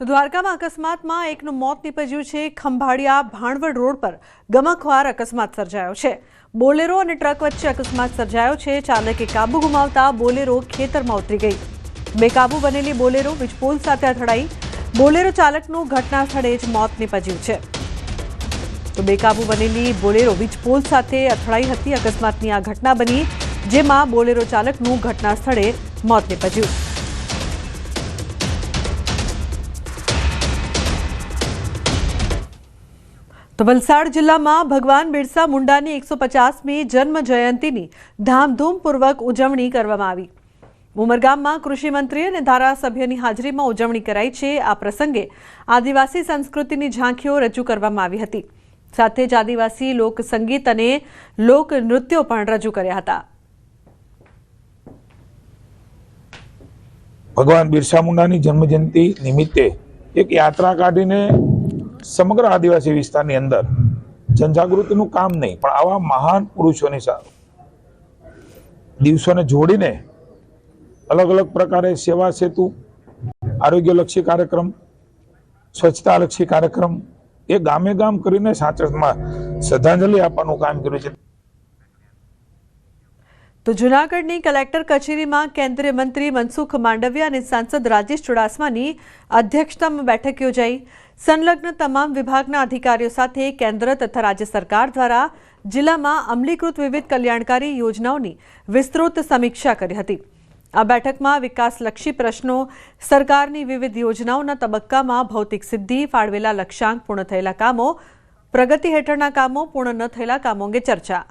તો દ્વારકામાં અકસ્માતમાં એકનું મોત નીપજ્યું છે। ખંભાળિયા ભાણવડ રોડ પર ગમખ્વાર અકસ્માત સર્જાયો છે। બોલેરો અને ટ્રક વચ્ચે અકસ્માત સર્જાયો છે। ચાલકે કાબુ ગુમાવતા બોલેરો ખેતરમાં ઉતરી ગઈ। બેકાબુ બનેલી બોલેરો વીજપોલ સાથે અથડાઈ। બોલેરો ચાલકનું ઘટના સ્થળે જ મોત નીપજ્યું છે। તો બેકાબુ બનેલી બોલેરો વીજપોલ સાથે અથડાઈ હતી। અકસ્માતની આ ઘટના બની, જેમાં બોલેરો ચાલકનું ઘટના સ્થળે મોત નીપજ્યું। તો વલસાડ જિલ્લામાં ભગવાન બિરસા મુંડાની 150મી જન્મ જયંતિની ધામધૂમપૂર્વક ઉજવણી કરવામાં આવી। ઉમરગામમાં કૃષિ મંત્રી અને ધારાસભ્યની હાજરીમાં ઉજવણી કરાઈ છે। આ પ્રસંગે આદિવાસી સંસ્કૃતિની ઝાંખીઓ રજૂ કરવામાં આવી હતી। સાથે જ આદિવાસી લોક સંગીત અને લોક નૃત્યો પણ રજૂ કર્યા હતા। ભગવાન બિરસા મુંડાની જન્મજયંતિ નિમિત્તે એક યાત્રા કાઢીને સમગ્ર આદિવાસી વિસ્તારની અંદર જનજાગૃતિનું કામ નહીં પણ આવા મહાન પુરુષોની દિવસોને જોડીને અલગ અલગ પ્રકારે સેવા સેતુ, આરોગ્યલક્ષી કાર્યક્રમ, સ્વચ્છતાલક્ષી કાર્યક્રમ એ ગામે ગામ કરીને સાચમાં શ્રદ્ધાંજલિ આપવાનું કામ કર્યું છે। તો જૂનાગઢની કલેક્ટર કચેરીમાં કેન્દ્રીય મંત્રી મનસુખ માંડવિયા અને સાંસદ રાજેશ ચુડાસમાની અધ્યક્ષતામાં બેઠક યોજાઈ। સંલગ્ન તમામ વિભાગના અધિકારીઓ સાથે કેન્દ્ર તથા રાજ્ય સરકાર દ્વારા જિલ્લામાં અમલીકૃત વિવિધ કલ્યાણકારી યોજનાઓની વિસ્તૃત સમીક્ષા કરી હતી। આ બેઠકમાં વિકાસલક્ષી પ્રશ્નો, સરકારની વિવિધ યોજનાઓના તબક્કામાં ભૌતિક સિદ્ધિ, ફાળવેલા લક્ષ્યાંક પૂર્ણ થયેલા કામો, પ્રગતિ હેઠળના કામો, પૂર્ણ ન થયેલા કામો અંગે ચર્ચા।